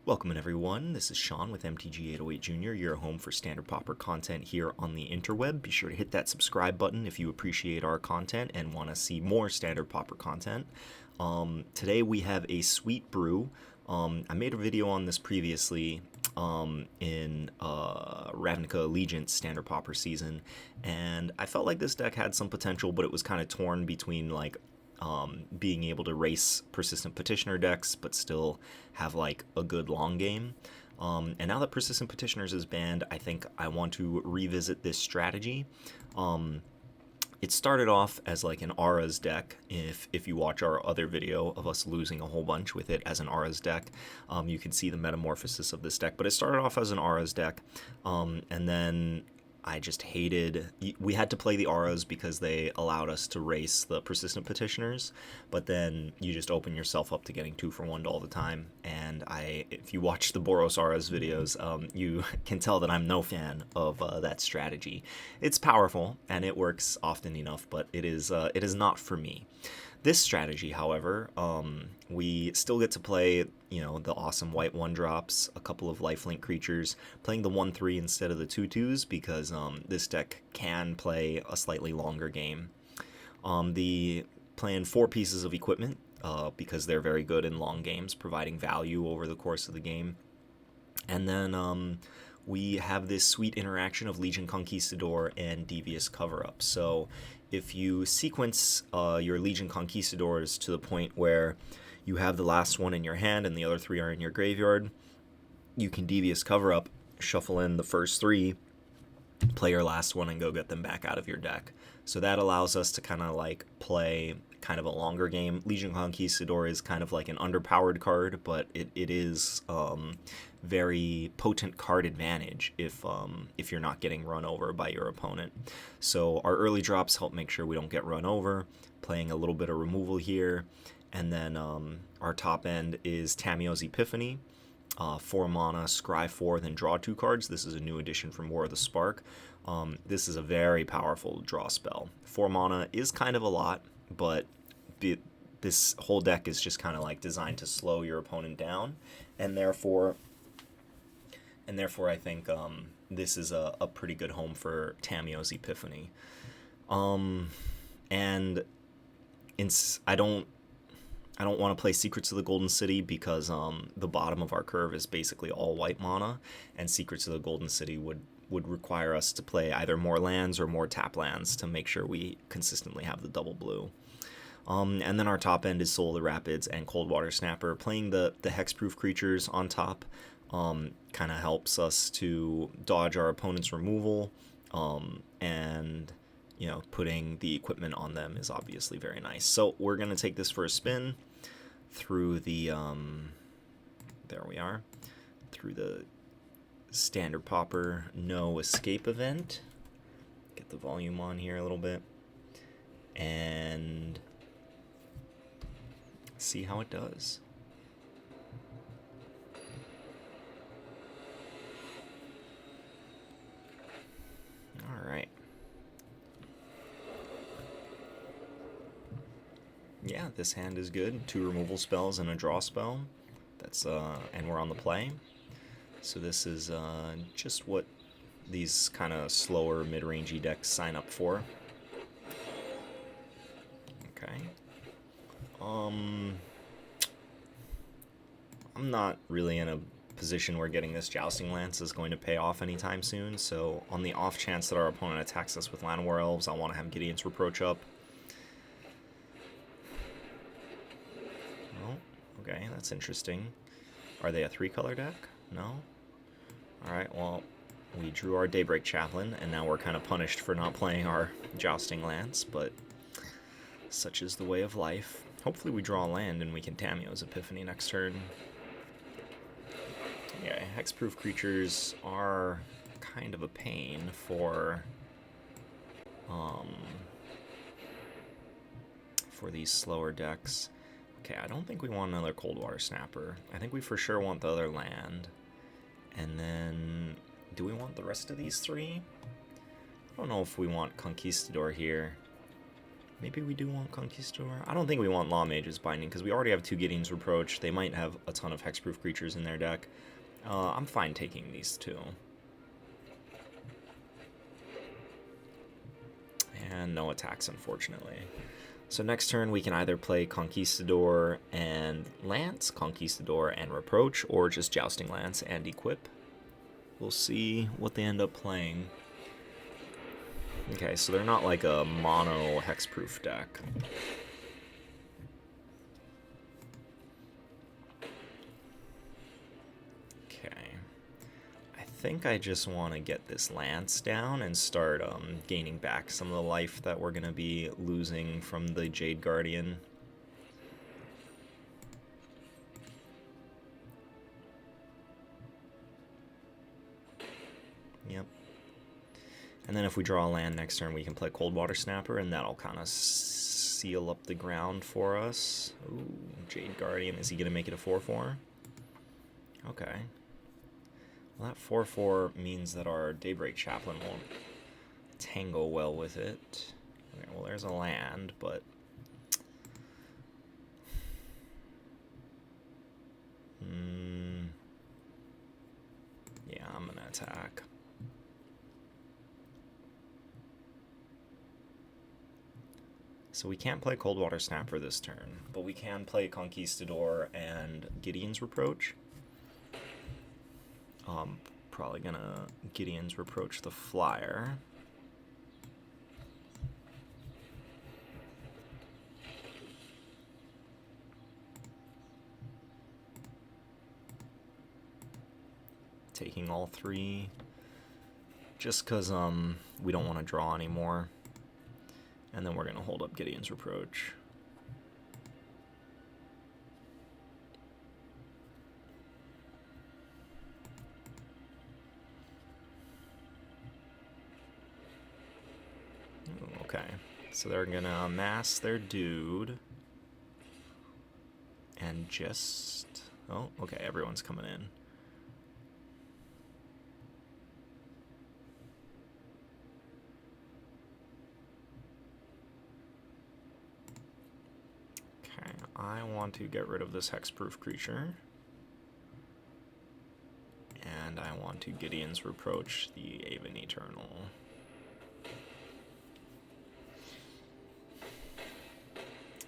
Welcome in everyone, this is Sean with MTG 808 Jr., your home for standard Pauper content here on the interweb. Be sure to hit that subscribe button if you appreciate our content and want to see more standard Pauper content. Today we have a sweet brew. I made a video on this previously in Ravnica Allegiance standard Pauper season, and I felt like this deck had some potential, but it was kind of torn between being able to race persistent petitioner decks but still have like a good long game. And now that persistent petitioners is banned, I think I want to revisit this strategy. It started off as like an Auras deck. If you watch our other video of us losing a whole bunch with it as an Auras deck, you can see the metamorphosis of this deck. But it started off as an Auras deck, and then I just hated. We had to play the Auras because they allowed us to race the persistent petitioners, but then you just open yourself up to getting 2-for-1 all the time. And if you watch the Boros Auras videos, you can tell that I'm no fan of that strategy. It's powerful and it works often enough, but it is not for me. This strategy, however, we still get to play, the awesome white 1-drops, a couple of lifelink creatures, playing the 1/3 instead of the 2/2s because this deck can play a slightly longer game. Playing 4 pieces of equipment because they're very good in long games, providing value over the course of the game. And then we have this sweet interaction of Legion Conquistador and Devious Coverup. So if you sequence your Legion Conquistadors to the point where you have the last one in your hand and the other 3 are in your graveyard, you can Devious Coverup, shuffle in the first 3, play your last one, and go get them back out of your deck. So that allows us to kind of like play kind of a longer game. Legion Conquistador is kind of like an underpowered card, but it is very potent card advantage if you're not getting run over by your opponent. So our early drops help make sure we don't get run over, playing a little bit of removal here. And then our top end is Tamiyo's Epiphany, 4 mana, scry 4, then draw 2 cards. This is a new addition from War of the Spark. This is a very powerful draw spell. 4 mana is kind of a lot, but this whole deck is just kind of like designed to slow your opponent down, and therefore I think this is a pretty good home for Tamiyo's Epiphany. And I don't want to play Secrets of the Golden City because the bottom of our curve is basically all white mana, and Secrets of the Golden City would require us to play either more lands or more tap lands to make sure we consistently have the double blue. And then our top end is Soul of the Rapids and Coldwater Snapper. Playing the hexproof creatures on top kind of helps us to dodge our opponent's removal, and putting the equipment on them is obviously very nice. So we're going to take this for a spin through the, there we are, through the standard Pauper no escape event. Get the volume on here a little bit and see how it does. All right. Yeah, this hand is good. 2 removal spells and a draw spell. That's and we're on the play. So this is just what these kind of slower mid-rangey decks sign up for. Okay. I'm not really in a position where getting this Jousting Lance is going to pay off anytime soon, so on the off chance that our opponent attacks us with Llanowar Elves, I want to have Gideon's Reproach up. Oh, okay, that's interesting. Are they a 3-color deck? No? Alright, well, we drew our Daybreak Chaplain, and now we're kind of punished for not playing our Jousting Lance, but such is the way of life. Hopefully we draw a land and we can Tamiyo's Epiphany next turn. Yeah, hexproof creatures are kind of a pain for these slower decks. Okay, I don't think we want another Coldwater Snapper. I think we for sure want the other land. And then, do we want the rest of these 3? I don't know if we want Conquistador here. Maybe we do want Conquistador. I don't think we want Law Mage's Binding because we already have 2 Gideon's Reproach. They might have a ton of hexproof creatures in their deck. I'm fine taking these 2. And no attacks, unfortunately. So next turn we can either play Conquistador and Lance, Conquistador and Reproach, or just Jousting Lance and Equip. We'll see what they end up playing. Okay, so they're not like a mono hexproof deck. Okay. I think I just want to get this Lance down and start gaining back some of the life that we're going to be losing from the Jade Guardian. Yep. And then if we draw a land next turn, we can play Coldwater Snapper, and that'll kind of seal up the ground for us. Ooh, Jade Guardian. Is he going to make it a 4/4? Okay. Well, that 4/4 means that our Daybreak Chaplain won't tango well with it. Okay, well, there's a land, but... yeah, I'm going to attack. So we can't play Coldwater Snapper this turn, but we can play Conquistador and Gideon's Reproach. Probably gonna Gideon's Reproach the flyer. Taking all 3, just because we don't want to draw anymore. And then we're going to hold up Gideon's Reproach. Ooh, okay, so they're going to mass their dude. And just... oh, okay, everyone's coming in. I want to get rid of this hexproof creature. And I want to Gideon's Reproach the Aven Eternal.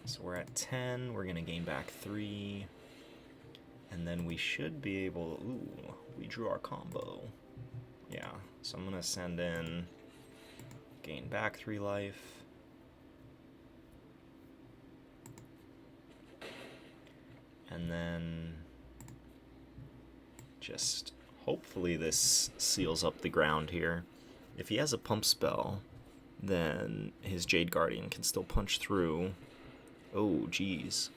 So we're at 10, we're going to gain back 3. And then we should be able... ooh, we drew our combo. Yeah, so I'm going to send in... gain back 3 life. And then just hopefully this seals up the ground here. If he has a pump spell, then his Jade Guardian can still punch through. Oh, geez.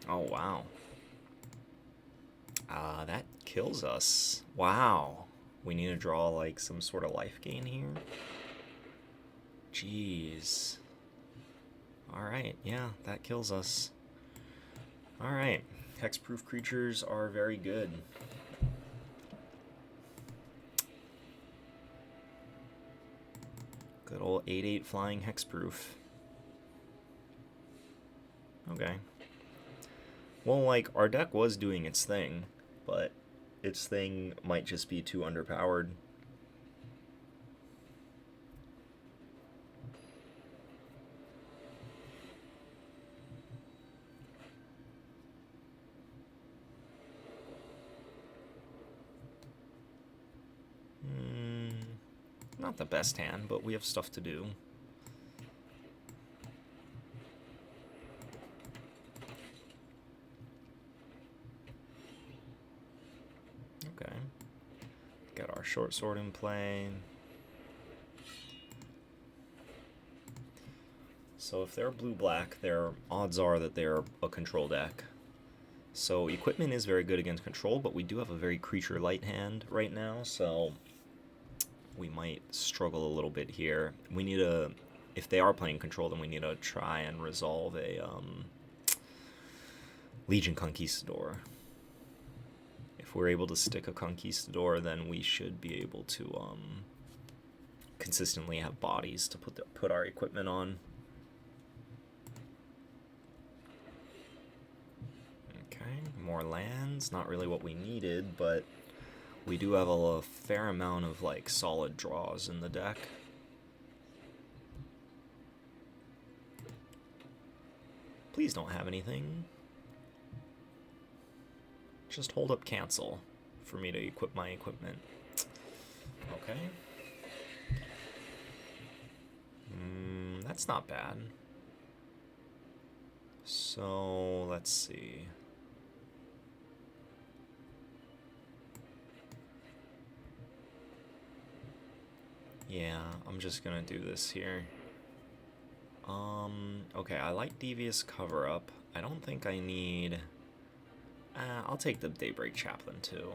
Oh, wow. That kills us. Wow. We need to draw like some sort of life gain here. Jeez. Alright, yeah, that kills us. Alright, hexproof creatures are very good. Good old 8/8 flying hexproof. Okay. Well, like, our deck was doing its thing, but its thing might just be too underpowered. Not the best hand, but we have stuff to do. Okay. Got our short sword in play. So if they're blue-black, their odds are that they're a control deck. So equipment is very good against control, but we do have a very creature-light hand right now, so we might struggle a little bit here. We need to, if they are playing control, then we need to try and resolve a Legion Conquistador. If we're able to stick a Conquistador, then we should be able to consistently have bodies to put our equipment on. Okay, more lands. Not really what we needed, but we do have a fair amount of like solid draws in the deck. Please don't have anything. Just hold up cancel for me to equip my equipment. Okay. That's not bad. So, let's see. Yeah, I'm just gonna do this here. Okay, I like Devious Coverup. I don't think I need... I'll take the Daybreak Chaplain too.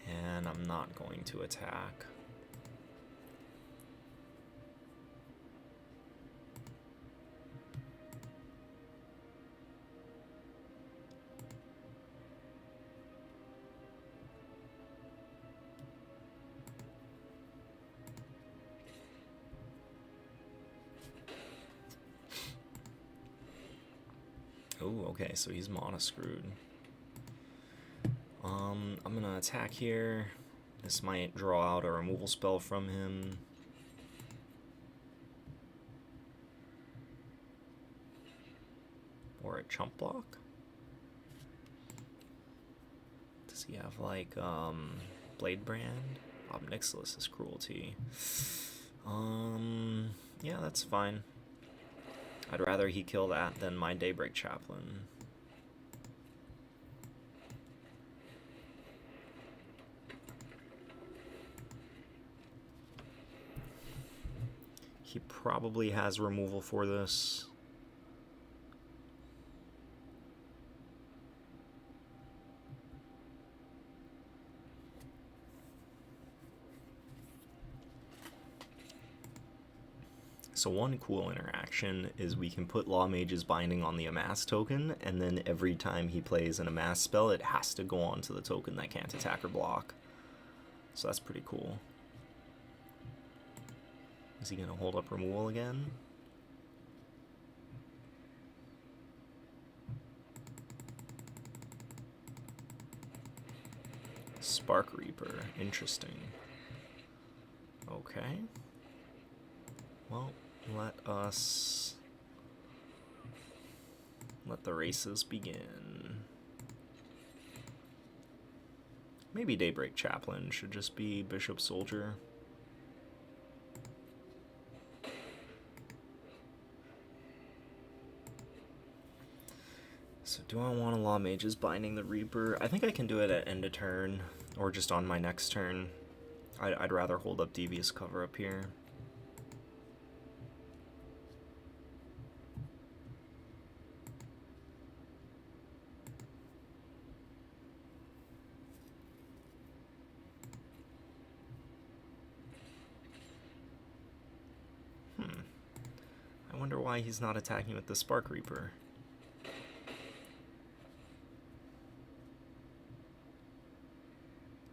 And I'm not going to attack. Oh, okay, so he's mana screwed. I'm gonna attack here. This might draw out a removal spell from him. Or a chump block? Does he have like Blade Brand? Ob Nixilis' Cruelty. Yeah, that's fine. I'd rather he kill that than my Daybreak Chaplain. He probably has removal for this. So one cool interaction is we can put Law Mage's Binding on the Amass token, and then every time he plays an Amass spell, it has to go on to the token that can't attack or block. So that's pretty cool. Is he gonna hold up removal again? Spark Reaper, interesting. Okay. Well, let the races begin. Maybe Daybreak Chaplain should just be Bishop Soldier. So do I want a Law Mage's Binding the Reaper? I think I can do it at end of turn, or just on my next turn. I'd rather hold up Devious Coverup here. I wonder why he's not attacking with the Spark Reaper.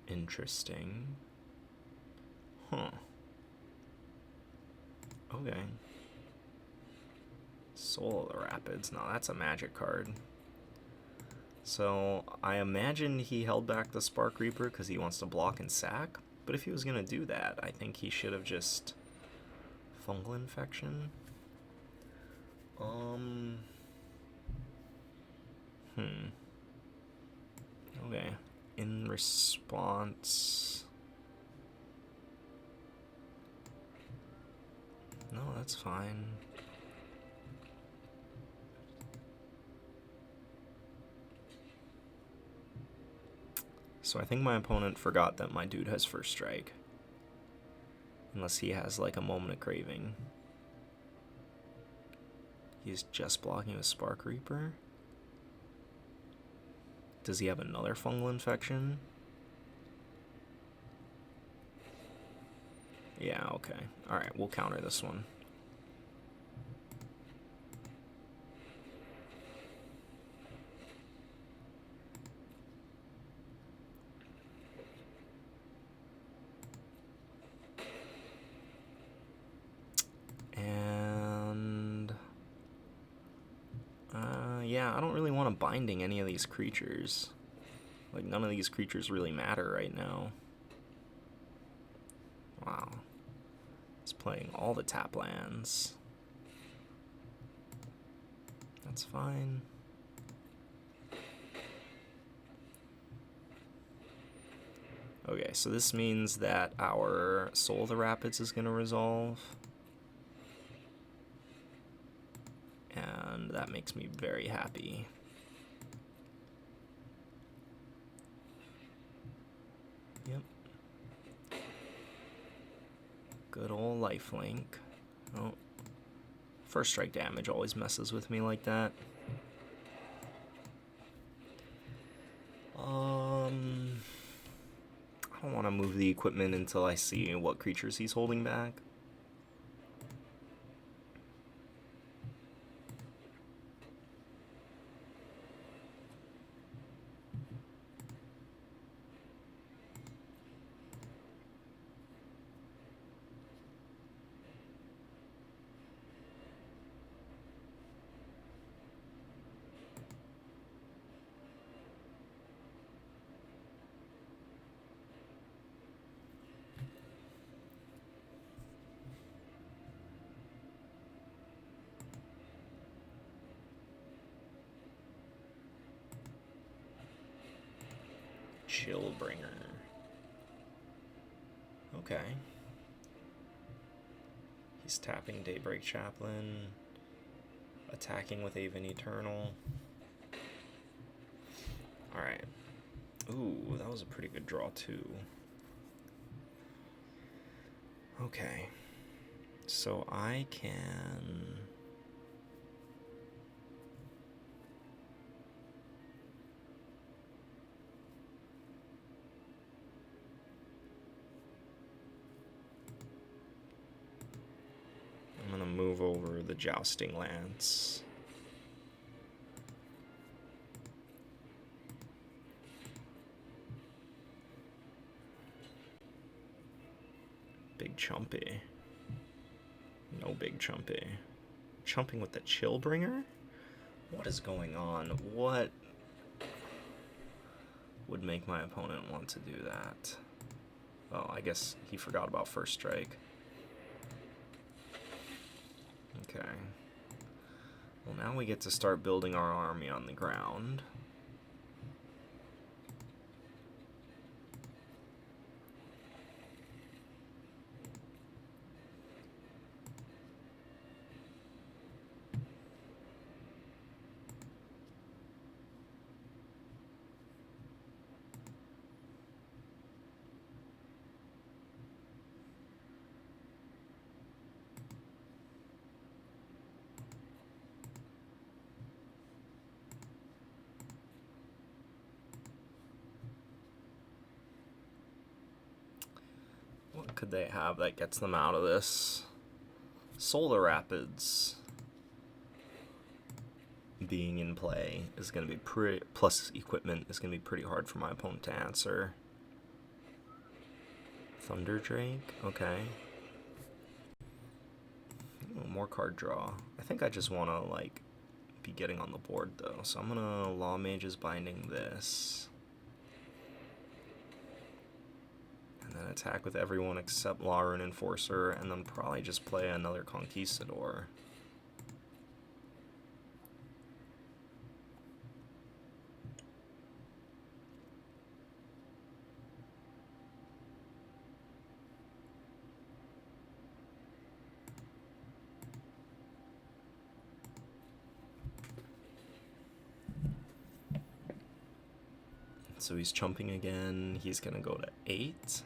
Interesting. Huh. Okay. Soul of the Rapids. Now that's a magic card. So I imagine he held back the Spark Reaper because he wants to block and sack. But if he was going to do that, I think he should have just Fungal Infection. Okay. In response... No, that's fine. So I think my opponent forgot that my dude has first strike. Unless he has like a Moment of Craving. He's just blocking with Spark Reaper. Does he have another Fungal Infection? Yeah, okay. Alright, we'll counter this one. Yeah, I don't really want to binding any of these creatures. Like, none of these creatures really matter right now. Wow. It's playing all the tap lands. That's fine. Okay, so this means that our Soul of the Rapids is going to resolve. And that makes me very happy. Yep. Good old lifelink. Oh. First strike damage always messes with me like that. I don't want to move the equipment until I see what creatures he's holding back. Chillbringer. Okay. He's tapping Daybreak Chaplain, attacking with Aven Eternal. Alright. Ooh, that was a pretty good draw too. Okay. So I can... I'm gonna move over the Jousting Lance. Big Chumpy. No Big Chumpy. Chumping with the Chillbringer? What is going on? What would make my opponent want to do that? Oh, I guess he forgot about First Strike. Okay. Well, now we get to start building our army on the ground. What could they have that gets them out of this? Solar Rapids being in play is going to be pretty, plus equipment is going to be pretty hard for my opponent to answer. Thunder Drake, okay. Ooh, more card draw. I think I just want to like be getting on the board though, so I'm gonna Law Mage's Binding this. And then attack with everyone except Law Rune Enforcer, and then probably just play another Conquistador. So he's chumping again. He's gonna go to 8.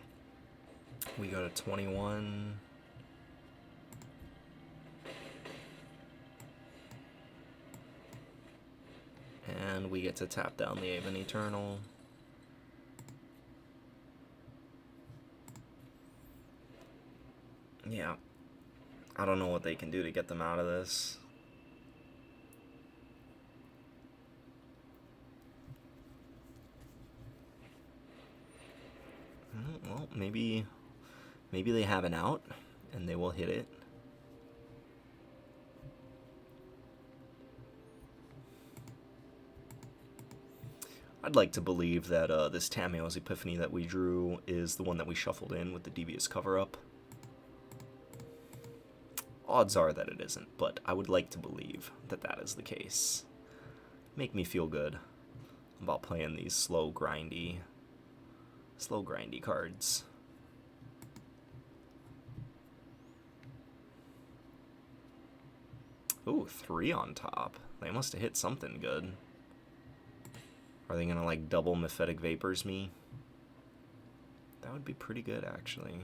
We go to 21. And we get to tap down the Aven Eternal. Yeah. I don't know what they can do to get them out of this. Well, maybe they have an out, and they will hit it. I'd like to believe that this Tamiyo's Epiphany that we drew is the one that we shuffled in with the Devious Coverup. Odds are that it isn't, but I would like to believe that that is the case. Make me feel good about playing these slow grindy cards. Ooh, 3 on top. They must have hit something good. Are they gonna like double Mephitic Vapors me? That would be pretty good, actually.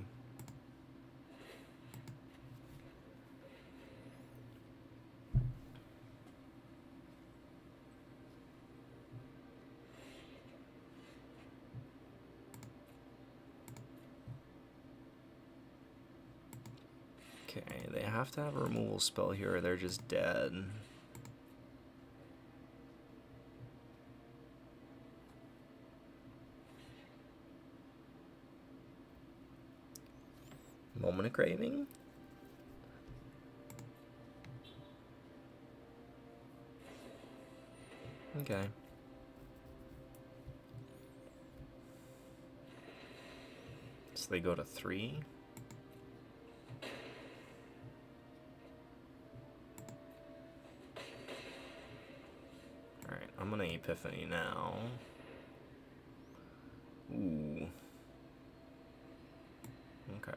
Okay, they have to have a removal spell here or they're just dead. Moment of Craving? Okay. So they go to 3. Alright, I'm gonna Epiphany now. Ooh. Okay.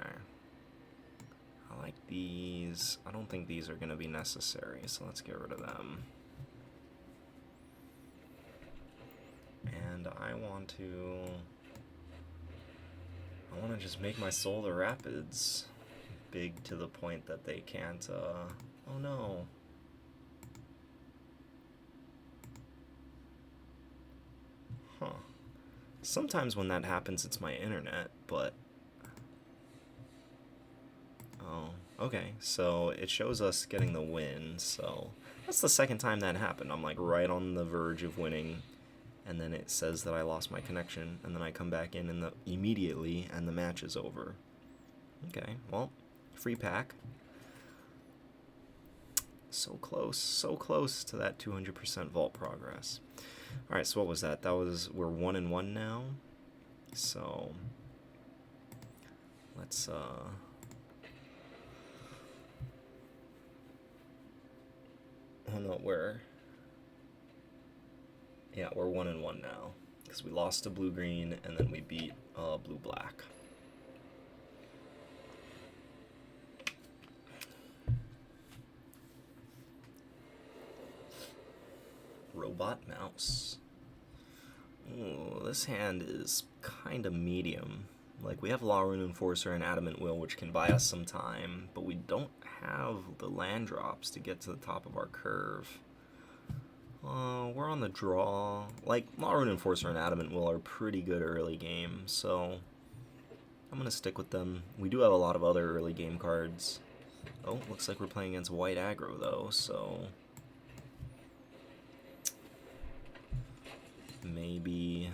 I like these. I don't think these are gonna be necessary, so let's get rid of them. And I want to just make my Solar Rapids big to the point that they can't, oh no. Huh. Sometimes when that happens, it's my internet, but... Oh, okay. So it shows us getting the win, so... That's the second time that happened. I'm like right on the verge of winning, and then it says that I lost my connection, and then I come back in immediately, and the match is over. Okay, well, free pack. So close to that 200% vault progress. Alright, so what was that? We're 1-1 now. So, let's, oh no, yeah, we're 1-1 now. Because we lost to blue-green, and then we beat blue-black. Robot Mouse. Ooh, this hand is kind of medium. Like, we have Lawrune Enforcer and Adamant Will, which can buy us some time, but we don't have the land drops to get to the top of our curve. We're on the draw. Like, Lawrune Enforcer and Adamant Will are pretty good early game, so I'm going to stick with them. We do have a lot of other early game cards. Oh, looks like we're playing against white aggro, though, so... Maybe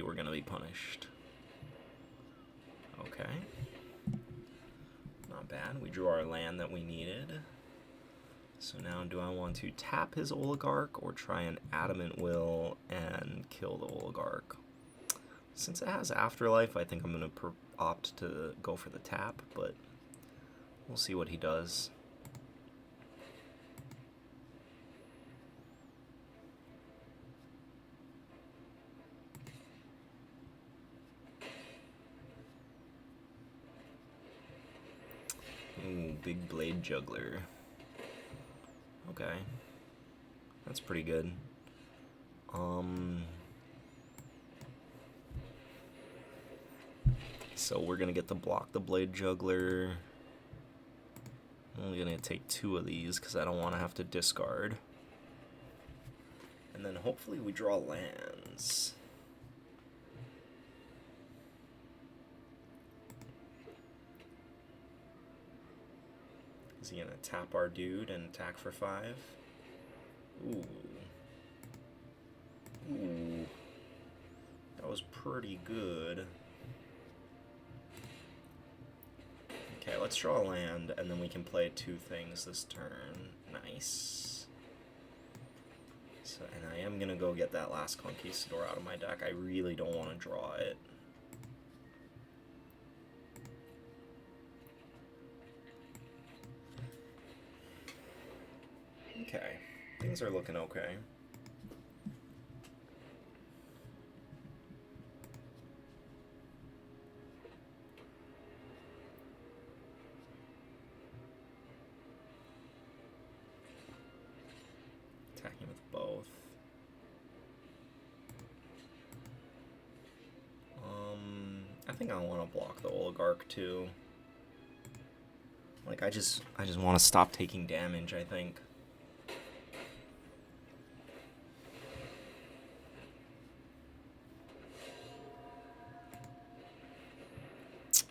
we're gonna be punished. Okay. Not bad. We drew our land that we needed. So now do I want to tap his Oligarch or try an Adamant Will and kill the Oligarch? Since it has Afterlife, I think I'm gonna opt to go for the tap, but we'll see what he does. Ooh, big Blade Juggler. Okay. That's pretty good. So we're gonna get to block the Blade Juggler. I'm only gonna take 2 of these because I don't want to have to discard. And then hopefully we draw lands. Is he gonna tap our dude and attack for 5? Ooh. Ooh. That was pretty good. Okay, let's draw a land, and then we can play 2 things this turn. Nice. So, and I am going to go get that last Conquistador out of my deck. I really don't want to draw it. Okay, things are looking okay. Attacking with both. I think I want to block the Oligarch too. Like I just want to stop taking damage, I think.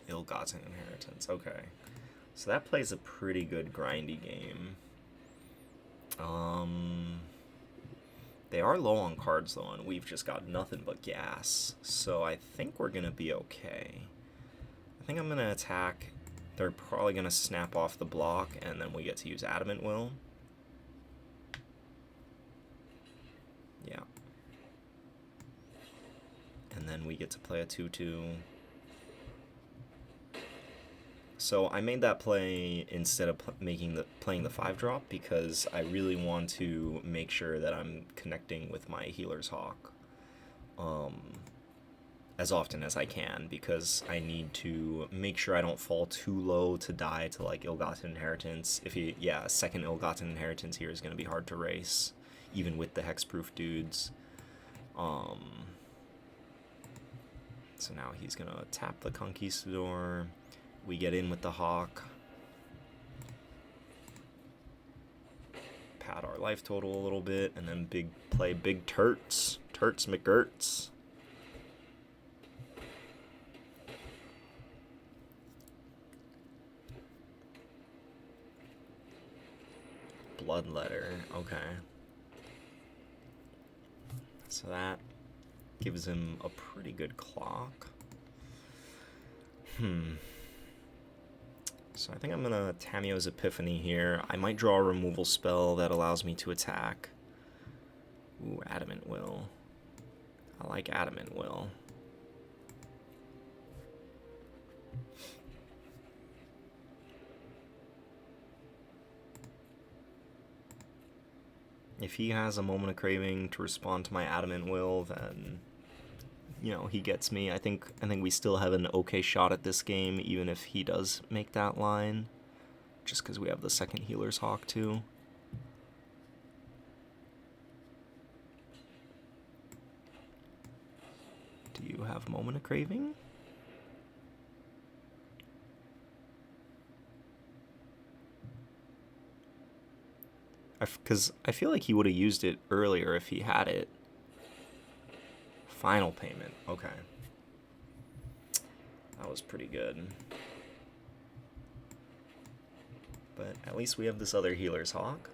Ill-Gotten Inheritance. Okay. So that plays a pretty good grindy game. They are low on cards though, and we've just got nothing but gas. So I think we're gonna be okay. I think I'm gonna attack. They're probably gonna snap off the block, and then we get to use Adamant Will. Yeah. And then we get to play a 2/2. So I made that play instead of playing the 5-drop because I really want to make sure that I'm connecting with my Healer's Hawk as often as I can, because I need to make sure I don't fall too low to die to like Ill-Gotten Inheritance. A second Ill-Gotten Inheritance here is going to be hard to race, even with the hexproof dudes. So now he's going to tap the Conquistador. We get in with the Hawk. Pad our life total a little bit, and then play big Turts. Turts McGurts. Bloodletter, okay. So that gives him a pretty good clock. So I think I'm gonna Tamio's Epiphany here. I might draw a removal spell that allows me to attack. Ooh, Adamant Will. I like Adamant Will. If he has a Moment of Craving to respond to my Adamant Will, then you know, he gets me. I think we still have an okay shot at this game, even if he does make that line, just because we have the second Healer's Hawk too. Do you have Moment of Craving? Because I feel like he would have used it earlier if he had it. Final payment, okay. That was pretty good. But at least we have this other Healer's Hawk.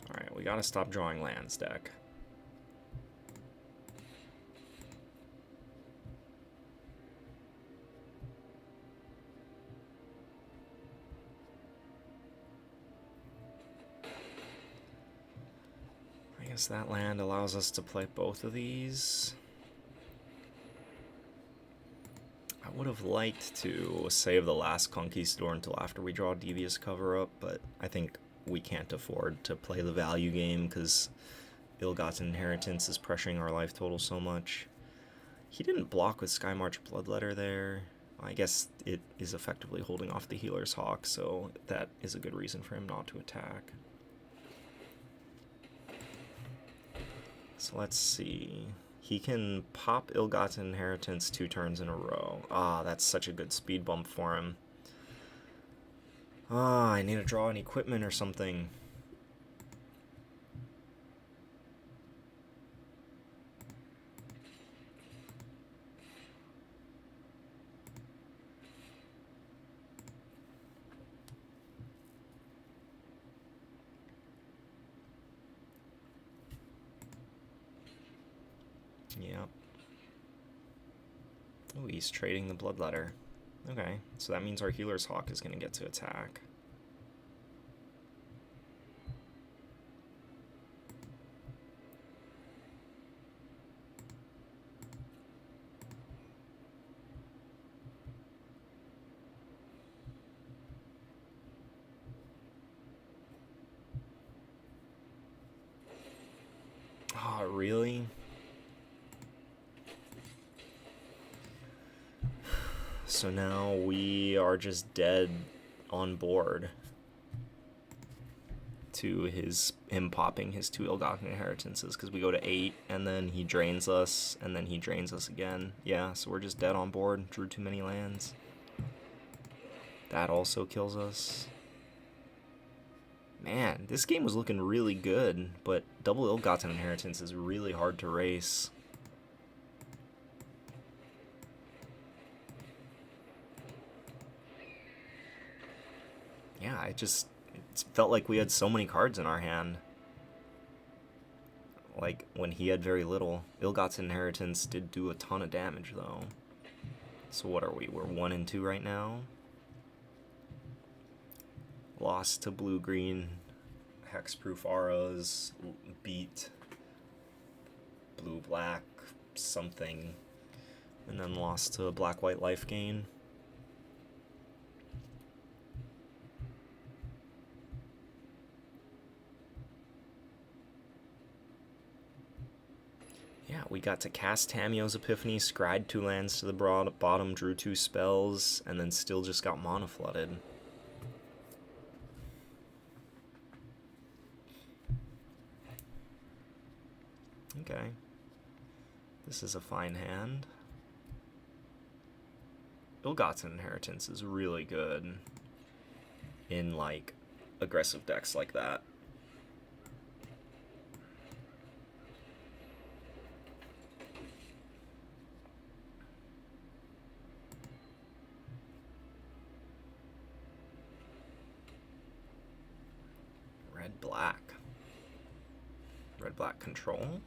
Alright, we gotta stop drawing lands, deck. That land allows us to play both of these. I would have liked to save the last Conquistador until after we draw Devious Coverup, but I think we can't afford to play the value game because Ill-Gotten Inheritance is pressuring our life total so much. He didn't block with Skymarch Bloodletter there. I guess it is effectively holding off the Healer's Hawk, so that is a good reason for him not to attack. So let's see. He can pop Ill-Gotten Inheritance 2 turns in a row. Ah, that's such a good speed bump for him. Ah, I need to draw an equipment or something. Yeah. Oh, he's trading the Bloodletter. Okay, so that means our Healer's Hawk is going to get to attack. Oh, really? So now we are just dead on board to him popping his 2 ill-gotten inheritances, because we go to 8 and then he drains us and then he drains us again. Yeah, so we're just dead on board. Drew too many lands. That also kills us. Man, this game was looking really good, but double ill-gotten inheritance is really hard to race. Yeah, it felt like we had so many cards in our hand. Like, when he had very little. Ill-gotten inheritance did do a ton of damage, though. So what are we? We're 1 and 2 right now. Lost to blue-green. Hexproof auras. Beat blue-black something. And then lost to black-white life gain. Yeah, we got to cast Tamiyo's Epiphany, scryed 2 lands to the bottom, drew 2 spells, and then still just got mana flooded. Okay. This is a fine hand. Ill-gotten inheritance is really good in, like, aggressive decks like that. Red-black. Red-black control.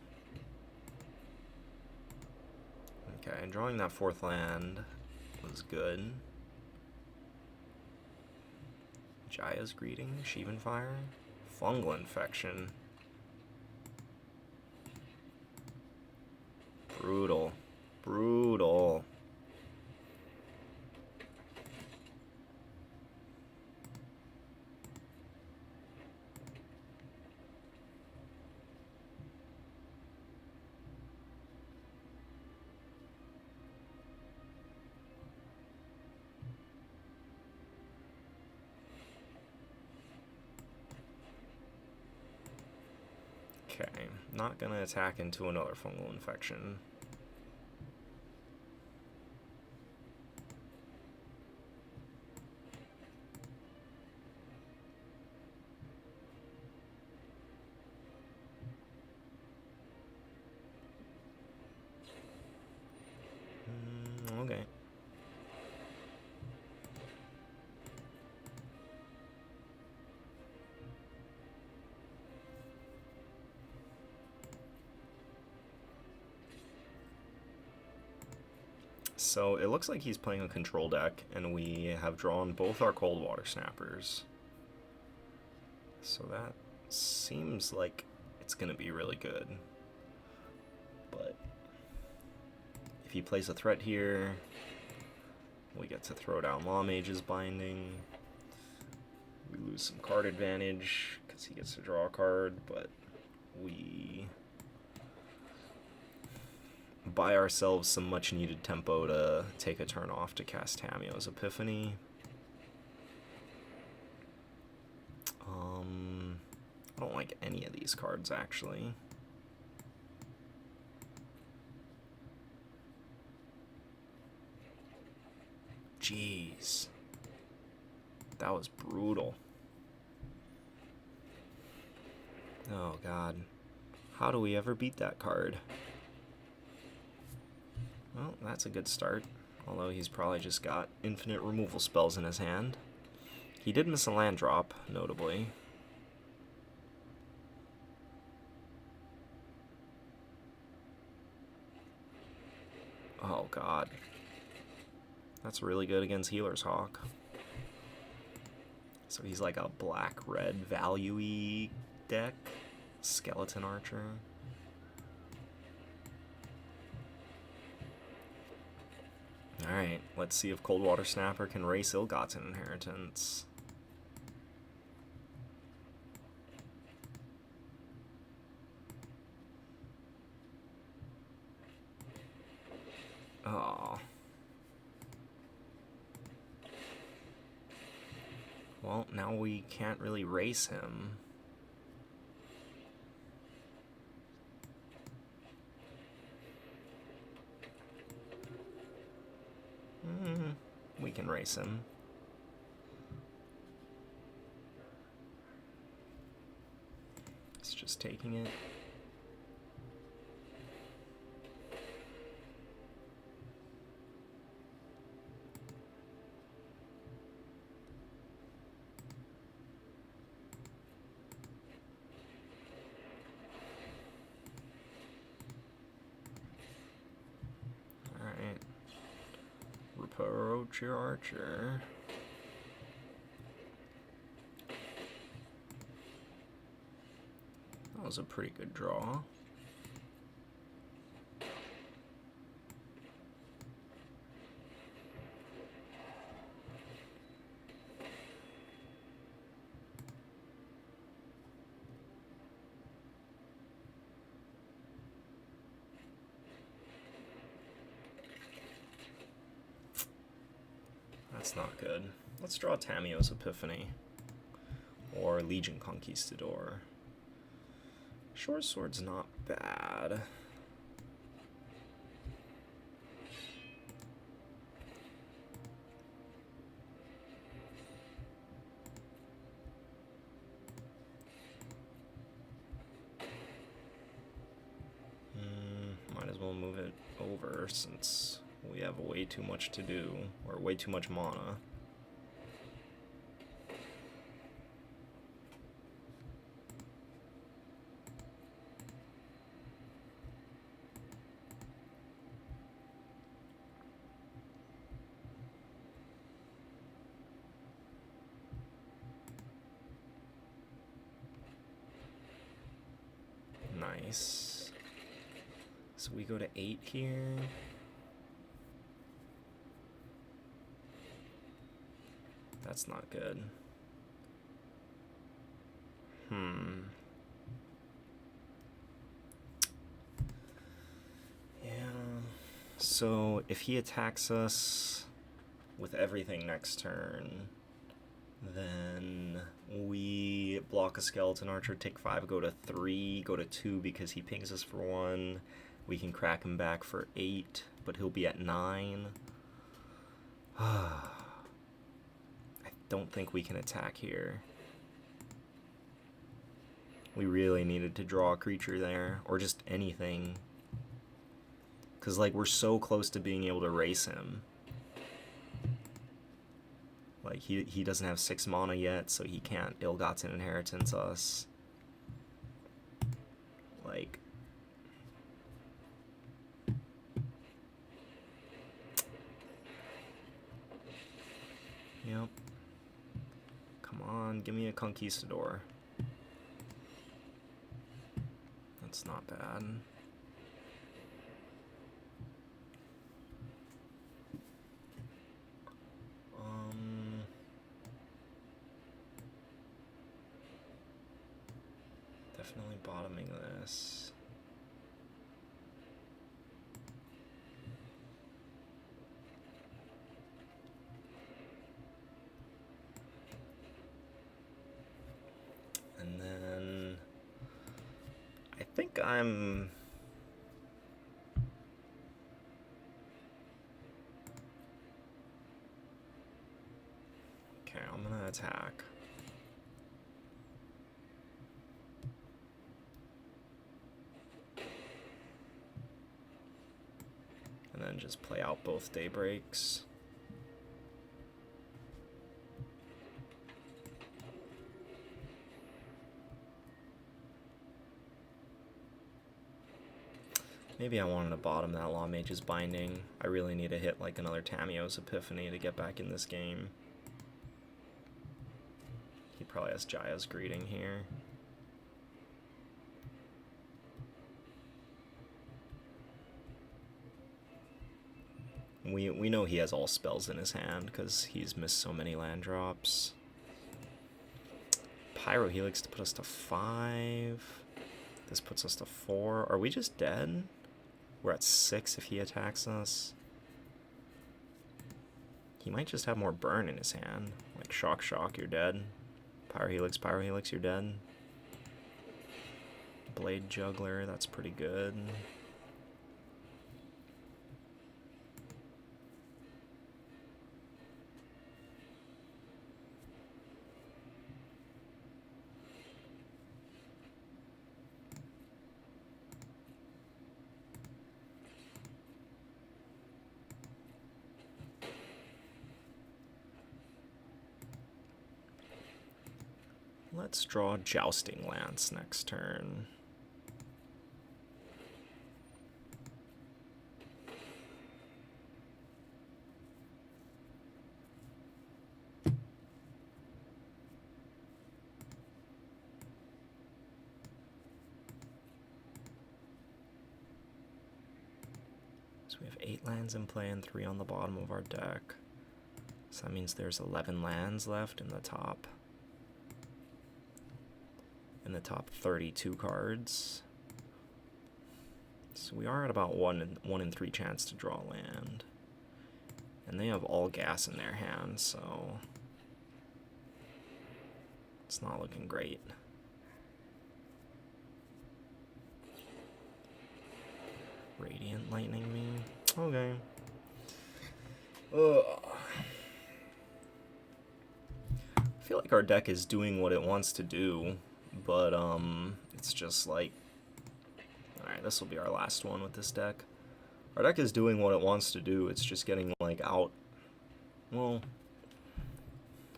Okay, drawing that 4th land was good. Jaya's Greeting, Sheevan Fire, Fungal Infection. Brutal. Brutal. Okay, not gonna attack into another fungal infection. Okay. So it looks like he's playing a control deck, and we have drawn both our Cold Water Snappers. So that seems like it's going to be really good. But if he plays a threat here, we get to throw down Law Mage's Binding. We lose some card advantage because he gets to draw a card, but we buy ourselves some much needed tempo to take a turn off to cast Tamiyo's Epiphany. I don't like any of these cards, actually. Jeez. That was brutal. Oh, God. How do we ever beat that card? Well, that's a good start. Although he's probably just got infinite removal spells in his hand. He did miss a land drop, notably. Oh, God. That's really good against Healer's Hawk. So he's like a black-red value-y deck. Skeleton Archer. Alright, let's see if Coldwater Snapper can race Ill-Gotten Inheritance. Oh. Well, now we can't really race him. We can race him. It's just taking it. Approach your archer. That was a pretty good draw. That's not good. Let's draw Tamiyo's Epiphany. Or Legion Conquistador. Short Sword's not bad. Might as well move it over since we have way too much to do, or way too much mana. Nice. So we go to 8 here. That's not good. Yeah. So if he attacks us with everything next turn, then we block a Skeleton Archer, take 5, go to 3, go to 2 because he pings us for 1. We can crack him back for 8, but he'll be at 9. I don't think we can attack here. We really needed to draw a creature there, or just anything. Because, like, we're so close to being able to race him. Like, he doesn't have 6 mana yet, so he can't Ill-Gotten Inheritance us. Like... Yep. Come on, give me a Conquistador. That's not bad. Definitely bottoming this. And then I think I'm okay, I'm gonna attack. And then just play out both Daybreaks. Maybe I wanted to bottom that Law Mage's Binding. I really need to hit like another Tamiyo's Epiphany to get back in this game. He probably has Jaya's Greeting here. We know he has all spells in his hand because he's missed so many land drops. Pyro Helix to put us to 5. This puts us to 4. Are we just dead? We're at 6 if he attacks us. He might just have more burn in his hand. Like Shock, you're dead. Pyro Helix, you're dead. Blade Juggler, that's pretty good. Let's draw Jousting Lance next turn. So we have 8 lands in play and 3 on the bottom of our deck. So that means there's 11 lands left in the top. In the top 32 cards. So we are at about 1 in 3 chance to draw land. And they have all gas in their hands, so it's not looking great. Radiant Lightning me. Okay. Ugh. I feel like our deck is doing what it wants to do, but it's just like, alright, this will be our last one with this deck. Our deck is doing what it wants to do, it's just getting like out. Well,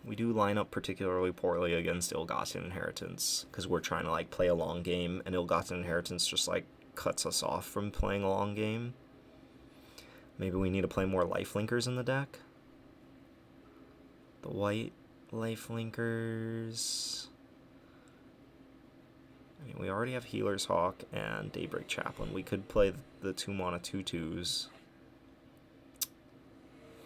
we do line up particularly poorly against Ill-Gotten Inheritance, because we're trying to like play a long game, and Ill-Gotten Inheritance just like cuts us off from playing a long game. Maybe we need to play more Lifelinkers in the deck. The white Lifelinkers. I mean, we already have Healer's Hawk and Daybreak Chaplain. We could play the 2-mana 2/2s.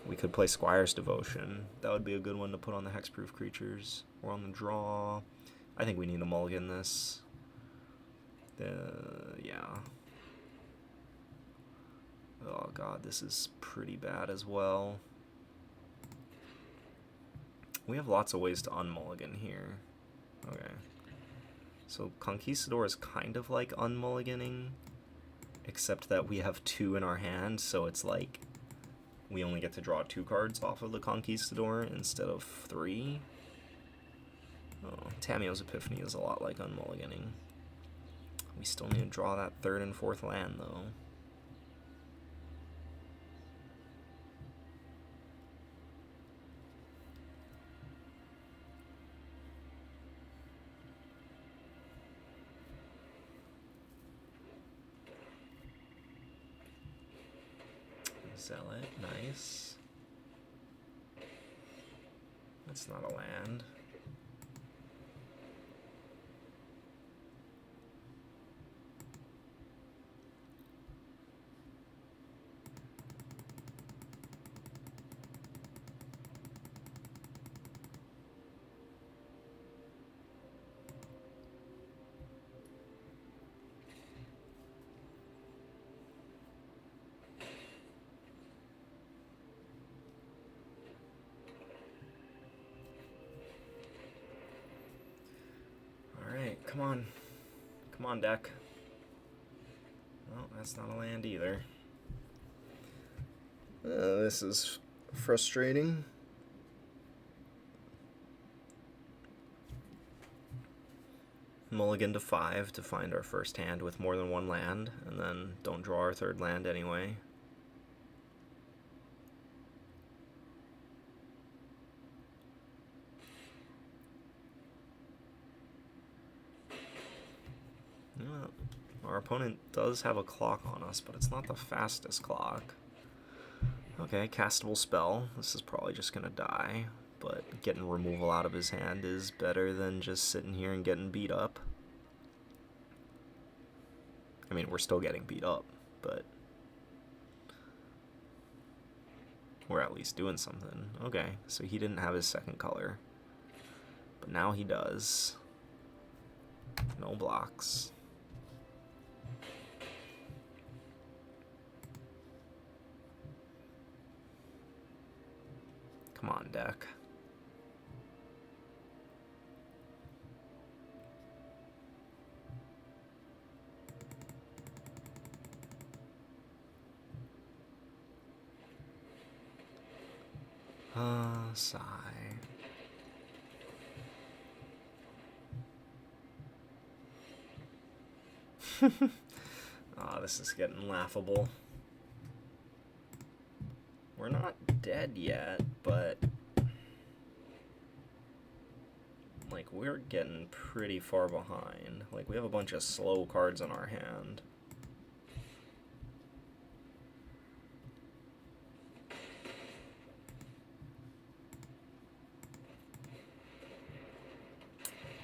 We could play Squire's Devotion. That would be a good one to put on the hexproof creatures. We're on the draw. I think we need to mulligan this. Yeah. Oh god, this is pretty bad as well. We have lots of ways to unmulligan here. Okay. So Conquistador is kind of like unmulliganing, except that we have 2 in our hand, so it's like we only get to draw 2 cards off of the Conquistador instead of 3. Oh, Tamiyo's Epiphany is a lot like unmulliganing. We still need to draw that 3rd and 4th land, though. Zealot, nice. That's not a land. Come on. Come on, deck. Well, that's not a land either. This is frustrating. Mulligan to 5 to find our first hand with more than 1 land, and then don't draw our 3rd land anyway. Our opponent does have a clock on us, but it's not the fastest clock. Okay, castable spell. This is probably just gonna die, but getting removal out of his hand is better than just sitting here and getting beat up. I mean, we're still getting beat up, but we're at least doing something. Okay, so he didn't have his second color, but now he does. No blocks. Come on, deck. Sigh. Oh, this is getting laughable. We're not dead yet, but like we're getting pretty far behind. Like we have a bunch of slow cards in our hand.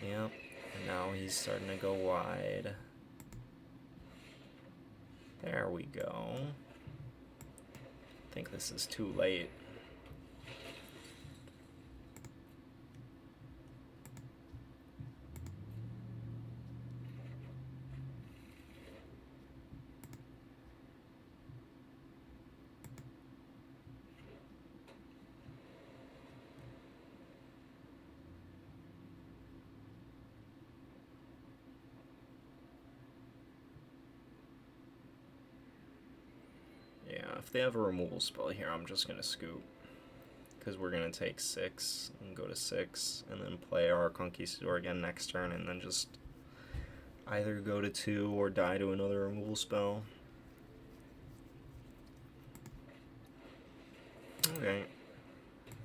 Yep, and now he's starting to go wide. There we go. I think this is too late. If they have a removal spell here, I'm just going to scoop. Because we're going to take 6 and go to 6, and then play our Conquistador again next turn, and then just either go to 2 or die to another removal spell. Okay.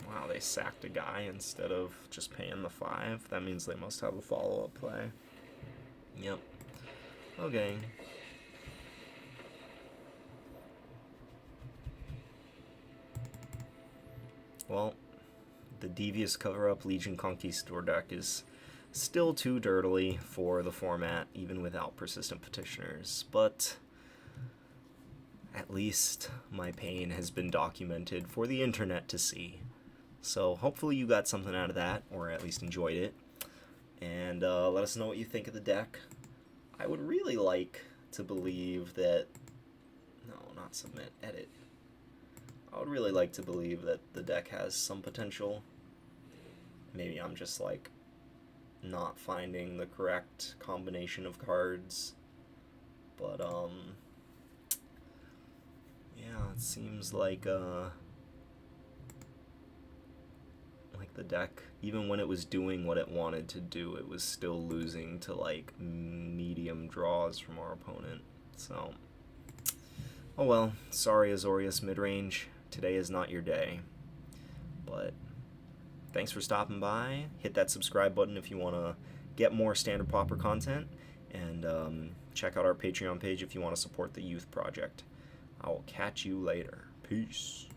Wow, they sacked a guy instead of just paying the 5. That means they must have a follow-up play. Yep. Okay. Well, the Devious Coverup Legion Conquistador deck is still too dirtily for the format, even without Persistent Petitioners, but at least my pain has been documented for the internet to see. So hopefully you got something out of that, or at least enjoyed it, and let us know what you think of the deck. I would really like to believe that... No, not submit, edit. I would really like to believe that the deck has some potential. Maybe I'm just, like, not finding the correct combination of cards. But, yeah, it seems like the deck, even when it was doing what it wanted to do, it was still losing to, like, medium draws from our opponent. So, oh well, sorry Azorius Midrange. Today is not your day, but thanks for stopping by. Hit that subscribe button if you want to get more Standard Pauper content, and check out our Patreon page if you want to support the youth project. I will catch you later. Peace.